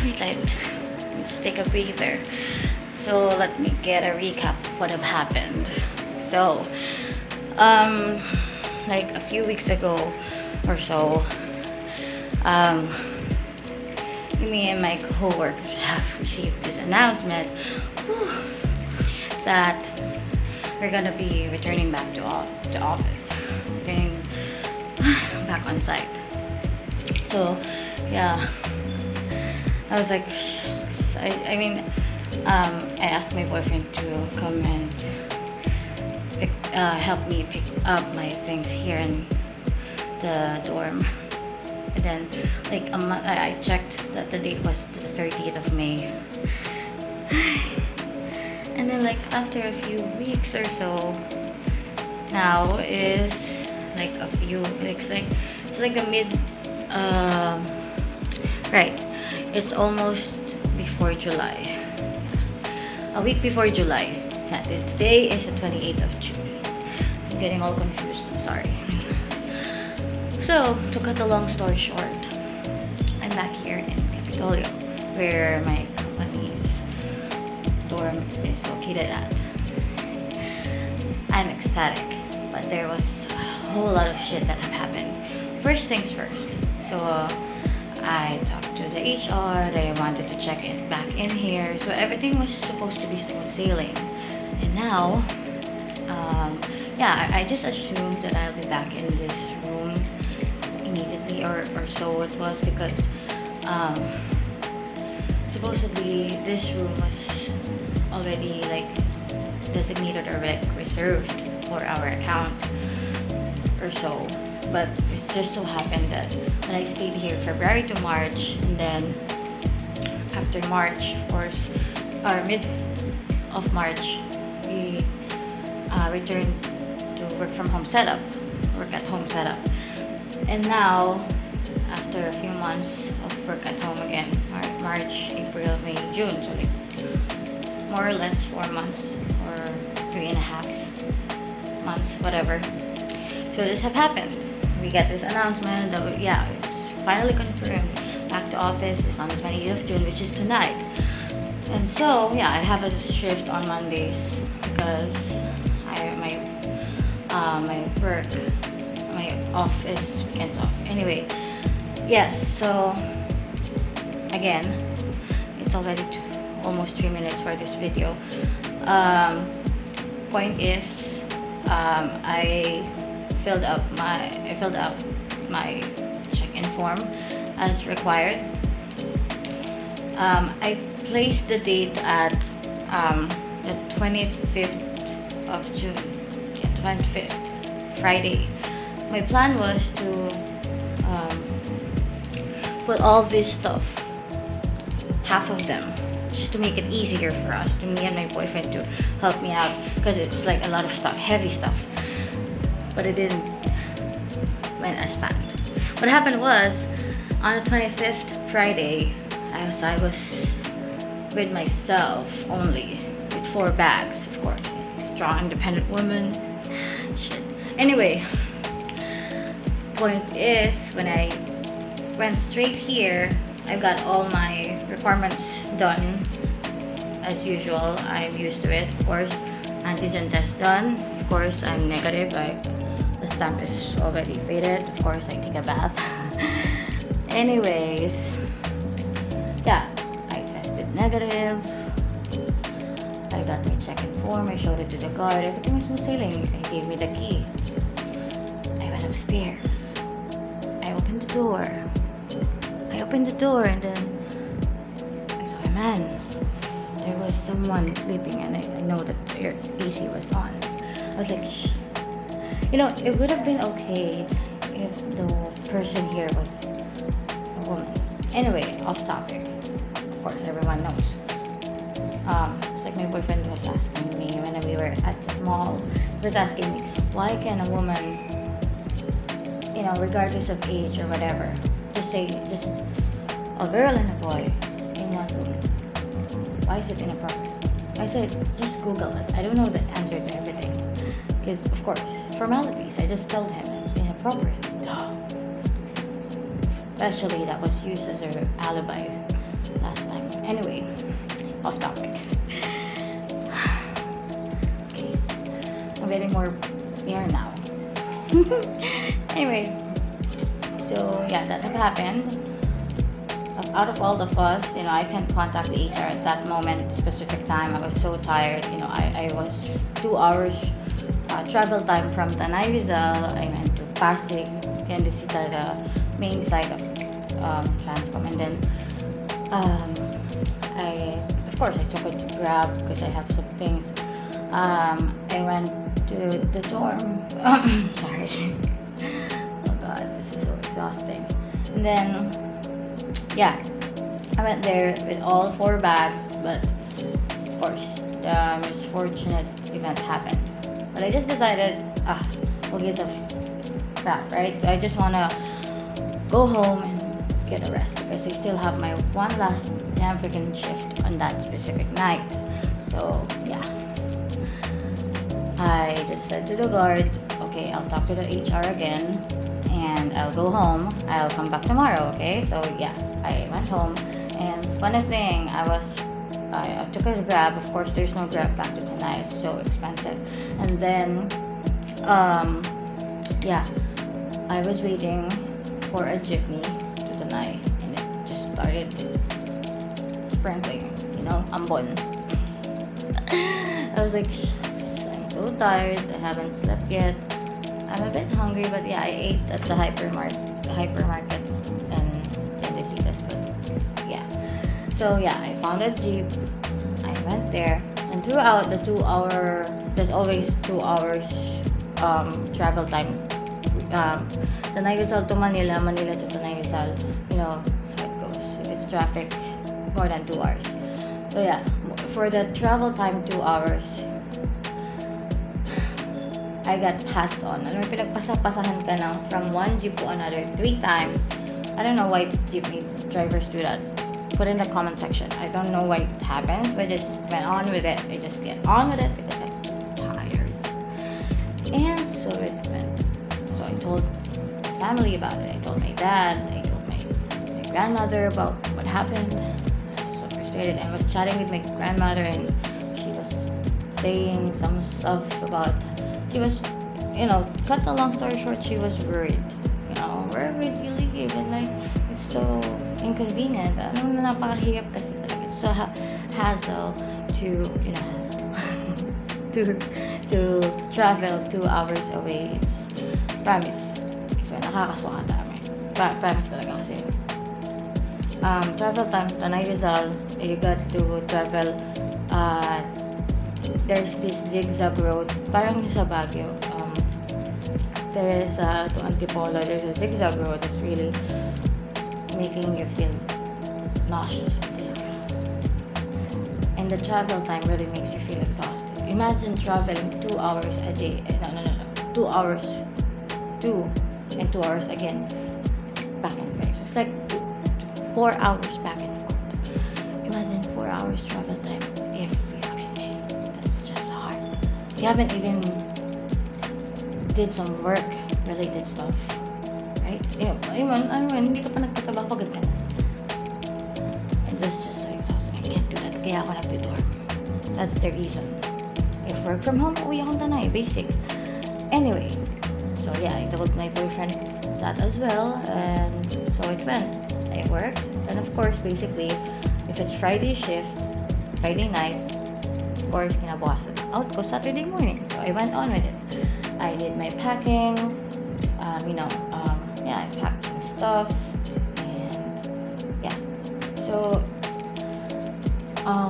wait, let's take a breather. So let me get a recap of what have happened. So, like a few weeks ago or so, me and my co-workers have received this announcement that we're gonna be returning back to office, getting back on site. So yeah, I was like, I mean, I asked my boyfriend to come and help me pick up my things here in the dorm. And then, like a month, I checked that the date was the 30th of May. And then, like after a few weeks or so, now is like a few, it's like a mid, right? It's almost before July. A week before July. Yeah, today is the 28th of June. I'm getting all confused. I'm sorry. So, to cut a long story short, I'm back here in Capitolio, where my company's dorm is located at. I'm ecstatic, but there was a whole lot of shit that have happened. First things first. So, I talked to the HR that I wanted to check in back in here. So everything was supposed to be smooth sailing. And now, yeah, I just assumed that I'll be back in this room immediately or so it was, because supposedly this room was already like designated or like reserved for our account or so. But it just so happened that when I stayed here February to March, and then after March, of course, or mid of March, we returned to work at home setup. And now, after a few months of work at home again, March, April, May, June, so like more or less 4 months or 3.5 months, whatever. So this have happened. We get this announcement that yeah, it's finally confirmed. Back to office is on the 20th of June, which is tonight. And so yeah, I have a shift on Mondays because my office weekends off. Anyway, yes. So again, it's already almost 3 minutes for this video. Point is, I filled out my check-in form as required. I placed the date at the 25th of June, 25th, Friday. My plan was to put all this stuff, half of them, just to make it easier for us, to me and my boyfriend, to help me out, because it's like a lot of stuff, heavy stuff. But it didn't went as planned. What happened was, on the 25th, Friday, I was with myself only, with 4 bags, of course. Strong, independent woman. Shit. Anyway, point is, when I went straight here, I got all my requirements done as usual. I'm used to it. Of course, antigen test done. Of course, I'm negative. The stamp is already faded. Of course, I take a bath. Anyways, yeah, I tested negative. I got my check-in form. I showed it to the guard. Everything was smooth sailing. He gave me the key. I went upstairs. I opened the door. And then I saw a man. There was someone sleeping, and I know that the AC was on. I was like, shh. You know, it would have been okay if the person here was a woman. Anyway, off topic. Of course, everyone knows. It's like my boyfriend was asking me when we were at the mall. He was asking me, why can a woman, you know, regardless of age or whatever, just a girl and a boy in one room? Why is it inappropriate? I said, just Google it. I don't know the answer to everything. Because, of course, formalities. I just told him it's inappropriate. Especially that was used as an alibi last time. Anyway, off topic. Okay, I'm getting more clear now. Anyway, so yeah, that had happened. Out of all the fuss, I can't contact the HR at that moment, specific time. I was so tired. I was 2 hours travel time from Tanay Rizal. I went to Pasig, Kansas City, the main site of Transcom, and then I took a Grab because I have some things. I went to the dorm. Sorry. Oh God, this is so exhausting. And then, yeah, I went there with all 4 bags, but of course, the misfortunate event happened. But I just decided, who gives a crap, right? So I just wanna go home and get a rest because I still have my one last damn freaking shift on that specific night. So yeah, I just said to the guard, okay, I'll talk to the HR again and I'll go home. I'll come back tomorrow, okay? So yeah, I went home, and funny thing, I took a Grab. Of course, there's no Grab back to tonight. It's so expensive. And then, yeah, I was waiting for a jeepney to tonight, and it just started sprinkling, ambon. I was like, I'm so tired. I haven't slept yet. I'm a bit hungry, but yeah, I ate at the hypermarket and Candecitas, but yeah. So yeah, I found a jeep. I went there, and throughout the 2 hour, there's always 2 hours travel time. Tanay Rizal to Manila, Manila to Tanay Rizal. How it goes. If it's traffic, more than 2 hours. So yeah, for the travel time 2 hours, I got passed on. Pinagpasa-pasahan ka na from one jeep to another 3 times. I don't know why jeepney drivers do that. Put in the comment section. I don't know why it happens, but I just went on with it. I just get on with it because I'm tired. And so it went. So I told my family about it. I told my dad. I told my grandmother about what happened. I was so frustrated. I was chatting with my grandmother, and she was saying some stuff about. She was, cut the long story short, she was worried. Where would you live? And like, it's so inconvenient. Napakahirap kasi talaga. It's so hassle to, to travel 2 hours away. It's promise. So, nakakasuka kami. Promise talaga kasi. Travel time, Tanay Rizal, you got to travel, there's this zigzag road, parang sa Baguio. There's to Antipolo, there's a zigzag road that's really making you feel nauseous. And the travel time really makes you feel exhausted. Imagine traveling 2 hours a day. No. 2 hours, 2 and 2 hours again, back and forth. So it's like 4 hours back and forth. Imagine 4 hours travel time every other day. That's just hard. You haven't even did some work related stuff, right? Hindi ka pa nagtatrabaho, pagod ka na. And that's just so exhausting. I can't do that. Kaya ako nagtuturo. That's the reason. If work from home, uwi akong Tanay, basic. Anyway, so yeah, I told my boyfriend that as well, and so it went. I worked, and of course, basically, if it's Friday shift, Friday night, of course, kinabukasan out ko Saturday morning. So I went on with it. I did my packing, I packed some stuff, and yeah. So,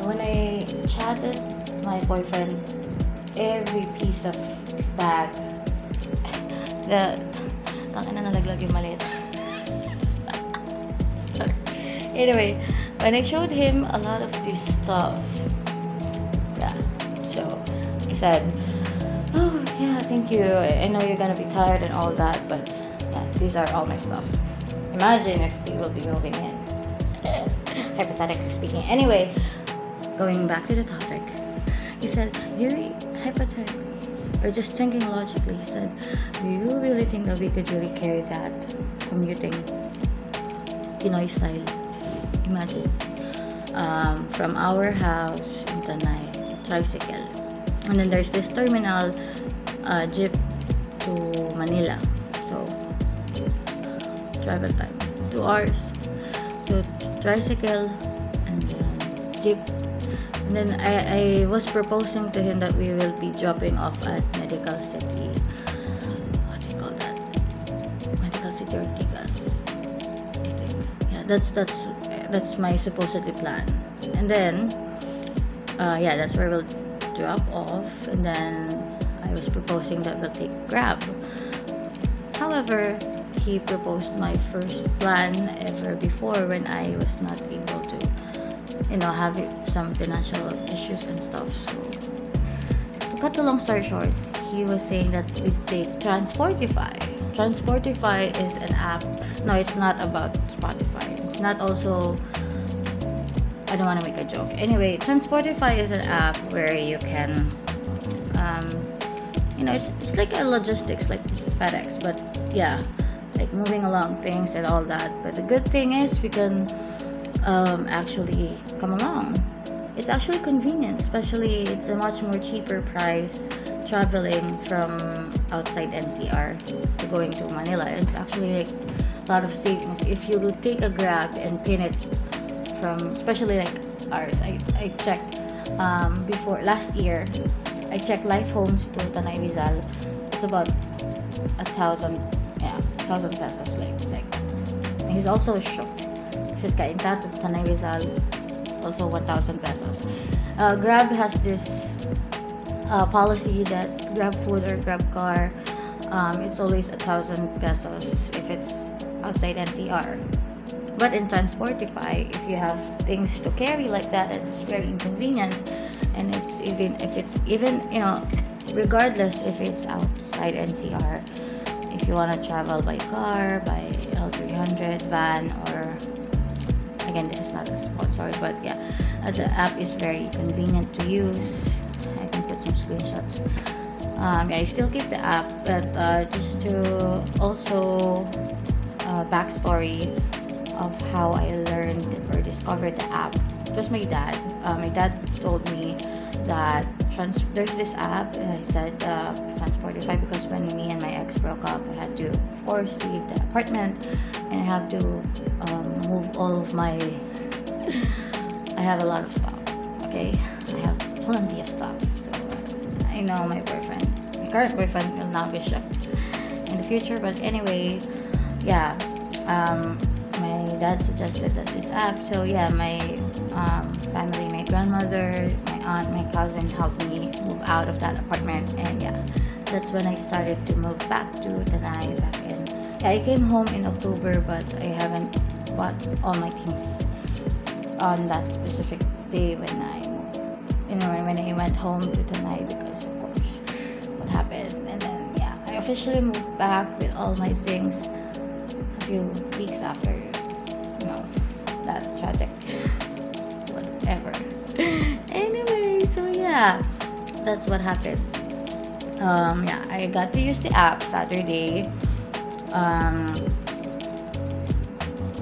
when I chatted my boyfriend, every piece of bag, nalaglag yung maliit. Sorry. Anyway, when I showed him a lot of this stuff, yeah, so he said, oh yeah, thank you, I know you're gonna be tired and all that, but yeah, these are all my stuff. Imagine if they will be moving in. Hypothetically speaking. Anyway, going back to the topic, he said, hypothetically, or just thinking logically, he said, do you really think that we could really carry that commuting Pinoy style? Imagine. from our house in Tanay, tricycle. And then there's this terminal jeep to Manila. So travel time 2 hours. So tricycle and then jeep. And then I was proposing to him that we will be dropping off at Medical City. What do you call that? Medical City Ortigas. I think. Yeah, that's my supposedly plan. And then yeah, that's where we'll drop off. And then I was proposing that we'll take Grab. However, he proposed my first plan ever before when I was not able to, have some financial issues and stuff. So, to cut the long story short, he was saying that we take Transportify. Transportify is an app. No, it's not about Spotify. It's not also. I don't want to make a joke. Anyway, Transportify is an app where you can, it's like a logistics, like FedEx, but yeah, like moving along things and all that. But the good thing is we can actually come along. It's actually convenient, especially it's a much more cheaper price traveling from outside NCR to going to Manila. It's actually like a lot of savings if you take a Grab and pin it from, especially like ours. I checked before last year. I checked Life Homes to Tanay Rizal. It's about 1,000 pesos. Like and he's also shocked. He said Kainta to Tanay Rizal also 1,000 pesos. Grab has this policy that Grab food or Grab car, it's always 1,000 pesos if it's outside NCR. But in Transportify, if you have things to carry like that, it's very inconvenient. And it's even regardless if it's outside NCR, if you want to travel by car, by L300 van, or again, this is not a sponsor, but yeah, the app is very convenient to use. I can put some screenshots. Yeah, I still keep the app, but just to also backstory of how I learned or discovered the app. It was my dad. My dad told me that there's this app, and I said Transportify, because when me and my ex broke up, I had to, of course, leave the apartment, and I have to move all of my. I have a lot of stuff. Okay, I have plenty of stuff. So I know my current boyfriend, will not be shocked in the future. But anyway, yeah. My dad suggested that this app. So yeah, my family, my grandmother, my aunt, my cousin helped me move out of that apartment, and yeah, that's when I started to move back to Tanay back in. Yeah, I came home in October, but I haven't bought all my things on that specific day when I moved. When I went home to Tanay, because of course what happened, and then yeah, I officially moved back with all my things a few weeks after that tragic whatever. Anyway, so yeah, that's what happened. Yeah, I got to use the app Saturday.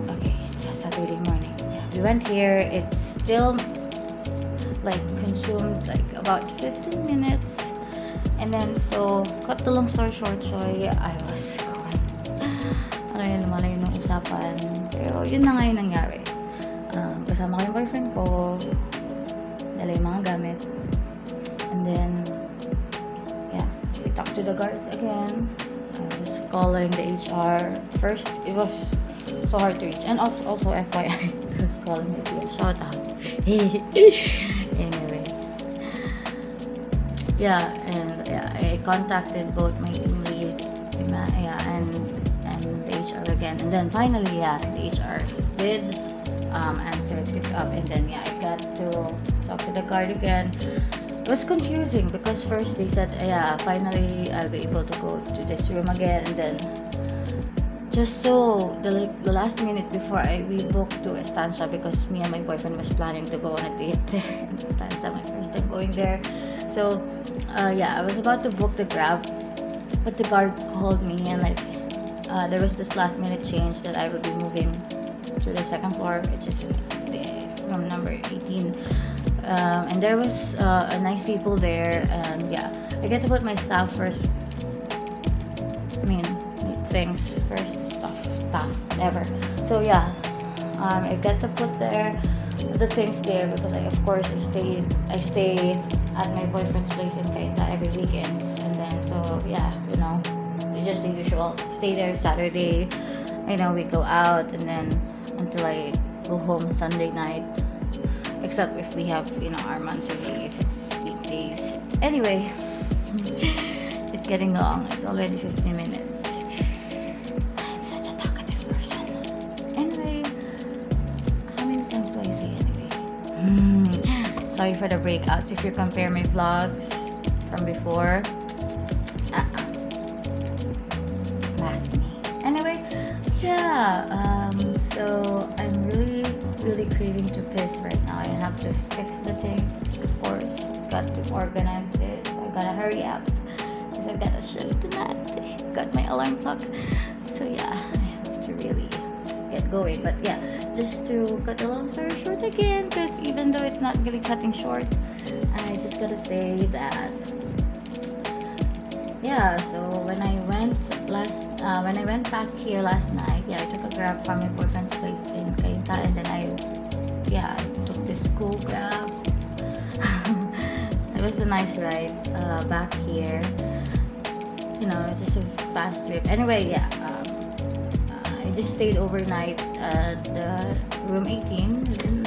Okay, Saturday morning. Yeah, we went here. It's still like consumed like about 15 minutes, and then so cut the long story short, I was lumalayo ng usapan, pero yun na nga yung nangyari. Kasama ko yung boyfriend ko, dala yung mga gamit, and then yeah, we talked to the guards again. I was calling the HR. First, it was so hard to reach, and also FYI, I was calling the HR. Shout out. Anyway, yeah, and yeah, I contacted both my team lead, and the HR again, and then finally, yeah, the HR did answer, pick up, and then yeah, I got to talk to the guard again. It was confusing because first they said, yeah, finally I'll be able to go to this room again, and then just so the last minute before we booked to Estancia, because me and my boyfriend was planning to go on a date in Estancia, my first time going there. So yeah, I was about to book the Grab, but the guard called me, and like there was this last minute change that I would be moving to the second floor, which is the room number 18. And there was a nice people there, and yeah, I get to put my stuff first. I mean, things first, stuff, whatever. So yeah, I get to put the things there because of course I stay at my boyfriend's place in Kaita every weekend, and then so yeah, just the usual. Stay there Saturday. We go out, and then until I go home Sunday night. Except if we have, our months or if it's weekdays. Anyway, it's getting long. It's already 15 minutes. I'm such a talkative person. Anyway, how many times do I say anyway? Sorry for the breakouts. If you compare my vlogs from before, last me. Anyway, yeah. So I'm really craving to piss right now. I have to fix the things, of course. Got to organize it. I gotta hurry up because I've got a shift tonight. Got my alarm clock. So yeah, I have to really get going. But yeah, just to cut the long story short again, because even though it's not really cutting short, I just gotta say that yeah. So when I went back here last night, yeah, I took a grab from my boyfriend's place in Kaita, and then I took this school grab. It was a nice ride back here. Just a fast trip. Anyway, yeah, I just stayed overnight at room 18.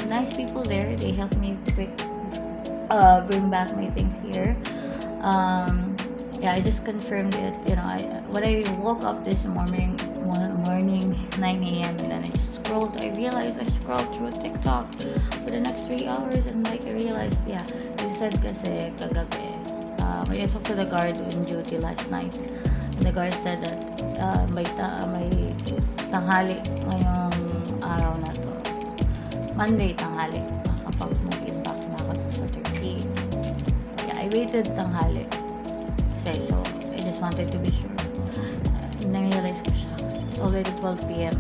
Nice people there. They helped me bring back my things here. Yeah, I just confirmed it. When I woke up this morning 9 a.m. and then I just scrolled. I realized I scrolled through TikTok for the next 3 hours, and I realized, yeah, they said kasi kagabi. I talked to the guard on duty last night, and the guard said that may tanghali ngayong araw na to. Monday tanghali. Makakapag-move back na ako sa 38. Yeah, I waited tanghali. So I just wanted to be sure. Na-realize ko siya. It's already 12 p.m.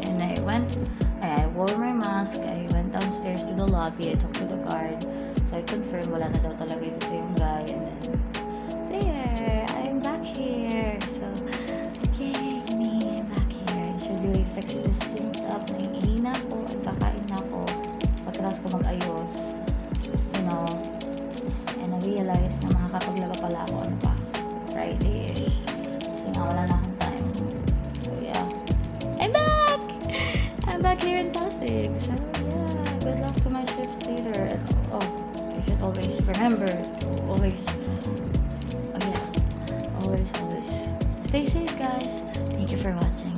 And I wore my mask. I went downstairs to the lobby. I talked to the guard. So I confirmed wala na daw talaga ito sa yung guy. And then, there! I'm back here! So, yay me! I'm back here. I should really fix this things up. Naiihi na ako at kakain na ako. Pagkatapos ko mag-ayos. And I realized na makakapaglaba pala ako Friday-ish. Kasi nga wala na akong time. So yeah. I'm back! I'm back here in Pasig. So yeah, good luck to my shifts later. And, I should always remember to always stay safe, guys. Thank you for watching.